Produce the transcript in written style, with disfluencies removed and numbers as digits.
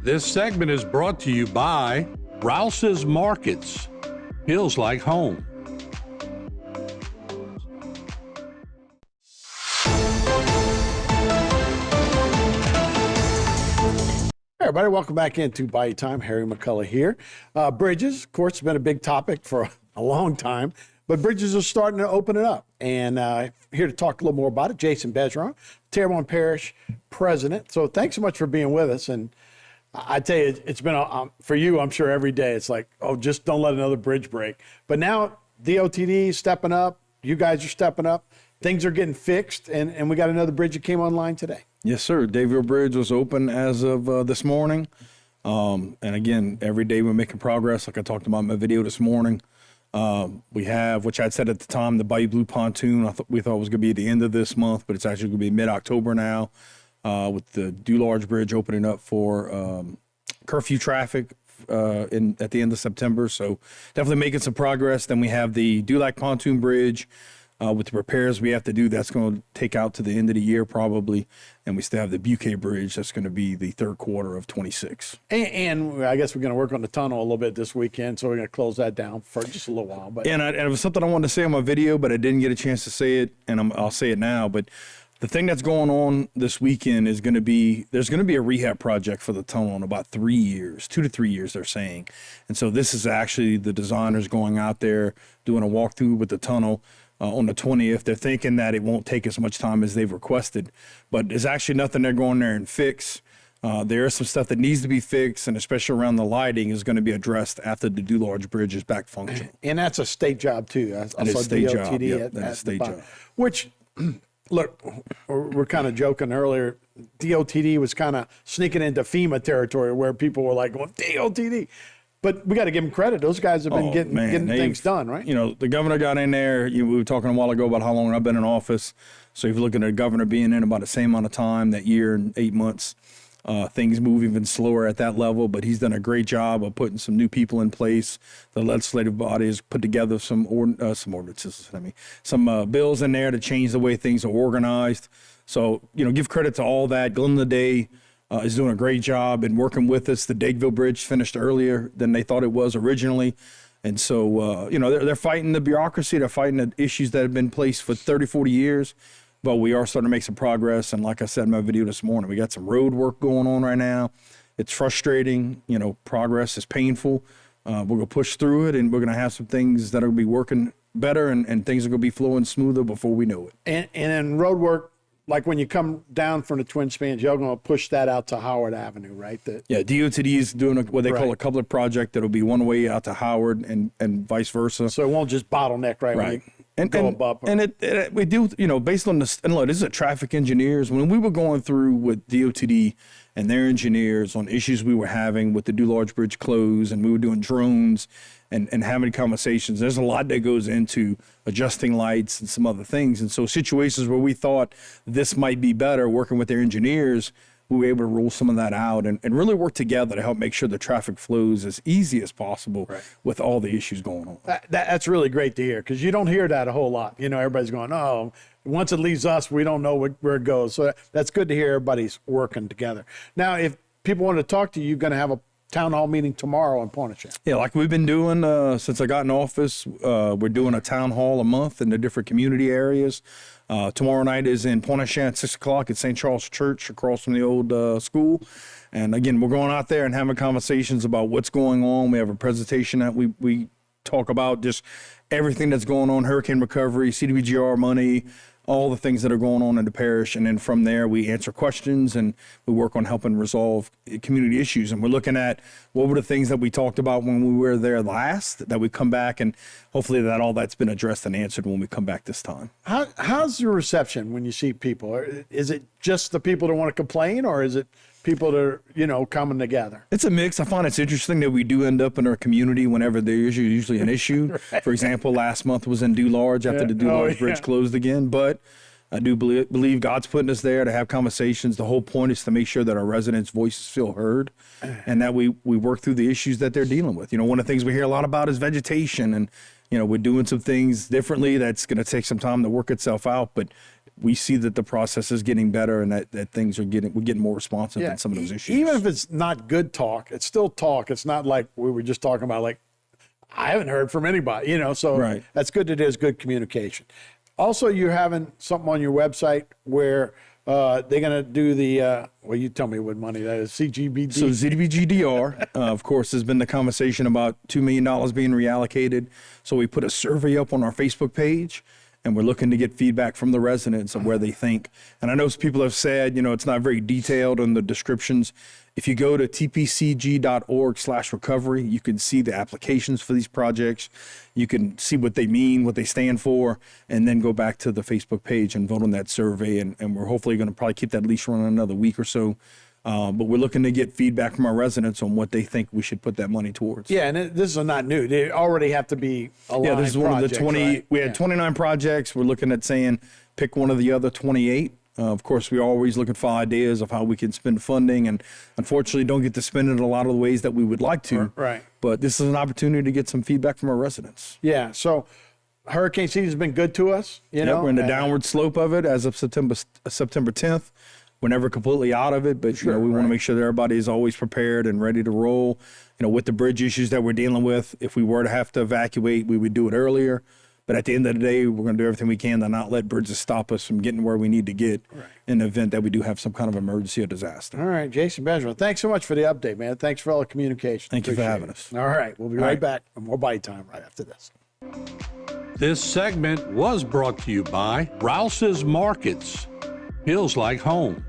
This segment is brought to you by Rouse's Markets. Feels like home. Hey everybody, welcome back into Bayou Time. Harry McCullough here. Bridges, of course, has been a big topic for a long time, but bridges are starting to open it up. And here to talk a little more about it, Jason Bergeron, Terrebonne Parish president. So thanks so much for being with us. And I tell you, it's been, for you, I'm sure every day, it's like, oh, just don't let another bridge break. But now DOTD is stepping up. You guys are stepping up. Things are getting fixed. And we got another bridge that came online today. Yes, sir. Davie Bridge was open as of this morning. And again, every day we're making progress. Like I talked about in my video this morning. We have, which I'd said at the time, the Bayou Blue pontoon. We thought it was going to be at the end of this month, but it's actually going to be mid-October now. With the Dularge Bridge opening up for curfew traffic at the end of September. So definitely making some progress. Then we have the Dulac Pontoon Bridge with the repairs we have to do. That's going to take out to the end of the year probably. And we still have the Buquet Bridge. That's going to be the third quarter of 26. And I guess we're going to work on the tunnel a little bit this weekend. So we're going to close that down for just a little while. But and it was something I wanted to say on my video, but I didn't get a chance to say it. And I'll say it now. But the thing that's going on this weekend is there's going to be a rehab project for the tunnel in about 3 years, 2 to 3 years, they're saying. And so this is actually the designers going out there doing a walkthrough with the tunnel on the 20th. They're thinking that it won't take as much time as they've requested, but there's actually nothing they're going there and fix. There is some stuff that needs to be fixed, and especially around the lighting is going to be addressed after the Dularge Bridge is back functional. And that's a state job too. That is a state job. Yep, that is a state job. Which, look, we're kind of joking earlier. DOTD was kind of sneaking into FEMA territory where people were like, going, DOTD. But we got to give them credit. Those guys have been getting things done, right? You know, the governor got in there. We were talking a while ago about how long I've been in office. So if you're looking at the governor being in about the same amount of time, that year and 8 months, things move even slower at that level. But he's done a great job of putting some new people in place. The legislative body has put together some ordinances, some bills in there to change the way things are organized. So, give credit to all that. Glenn Leday is doing a great job in working with us. The Dakeville Bridge finished earlier than they thought it was originally. And so, they're fighting the bureaucracy. They're fighting the issues that have been placed for 30, 40 years. But we are starting to make some progress. And like I said in my video this morning, we got some road work going on right now. It's frustrating. Progress is painful. We're going to push through it, and we're going to have some things that are going to be working better, and things are going to be flowing smoother before we know it. And in road work, like when you come down from the Twin Spans, you're going to push that out to Howard Avenue, right? Yeah, DOTD is doing what they call a couplet project that'll be one way out to Howard and vice versa. So it won't just bottleneck, right? Right. We do, based on this, and look, this is a traffic engineers. When we were going through with DOTD and their engineers on issues we were having with the Dularge Bridge close, and we were doing drones and having conversations, there's a lot that goes into adjusting lights and some other things. And so situations where we thought this might be better, working with their engineers, we were able to rule some of that out and really work together to help make sure the traffic flows as easy as possible with all the issues going on. That's really great to hear, because you don't hear that a whole lot. Everybody's going, oh, once it leaves us, we don't know where it goes. So that's good to hear everybody's working together. Now, if people want to talk to you, you're going to have a town hall meeting tomorrow in Pointe-a-Chat. Yeah, like we've been doing since I got in office. We're doing a town hall a month in the different community areas. Tomorrow night is in Pointe-a-Chat at 6 o'clock at St. Charles Church across from the old school. And again, we're going out there and having conversations about what's going on. We have a presentation that we talk about just everything that's going on, hurricane recovery, CDBGR money, all the things that are going on in the parish. And then from there, we answer questions and we work on helping resolve community issues. And we're looking at what were the things that we talked about when we were there last, that we come back, and hopefully that all that's been addressed and answered when we come back this time. How's your reception when you see people? Is it just the people that want to complain, or is it people that are, coming together? It's a mix. I find it's interesting that we do end up in our community whenever there's usually an issue. Right. For example, last month was in Dularge after the Dularge Bridge closed again. But I do believe God's putting us there to have conversations. The whole point is to make sure that our residents' voices feel heard and that we work through the issues that they're dealing with. One of the things we hear a lot about is vegetation, and we're doing some things differently that's going to take some time to work itself out. But we see that the process is getting better and that things are we're getting more responsive in some of those issues. Even if it's not good talk, it's still talk. It's not like we were just talking about, like, I haven't heard from anybody, so Right. that's good. It is good communication. Also, you're having something on your website where they're going to do the, well, you tell me what money that is, CGBD. So ZDBGDR, of course, has been the conversation about $2 million being reallocated. So we put a survey up on our Facebook page, and we're looking to get feedback from the residents of where they think. And I know some people have said, it's not very detailed in the descriptions. If you go to tpcg.org/recovery, you can see the applications for these projects. You can see what they mean, what they stand for, and then go back to the Facebook page and vote on that survey. And we're hopefully going to probably keep that leash running another week or so. But we're looking to get feedback from our residents on what they think we should put that money towards. Yeah, and this is not new. They already have to be aligned. Yeah, this is one projects, of the 20. right? We had 29 projects. We're looking at saying pick one of the other 28. Of course, we're always looking for ideas of how we can spend funding, and unfortunately don't get to spend it in a lot of the ways that we would like to. Right. But this is an opportunity to get some feedback from our residents. Yeah, so hurricane season has been good to us, We're in the downward slope of it as of September 10th. We're never completely out of it, but we want to make sure that everybody is always prepared and ready to roll. With the bridge issues that we're dealing with, if we were to have to evacuate, we would do it earlier. But at the end of the day, we're going to do everything we can to not let bridges stop us from getting where we need to get in the event that we do have some kind of emergency or disaster. All right, Jason Bergeron, thanks so much for the update, man. Thanks for all the communication. Thank you for having us. All right, we'll be right back with more Bite Time right after this. This segment was brought to you by Rouse's Markets. Feels like home.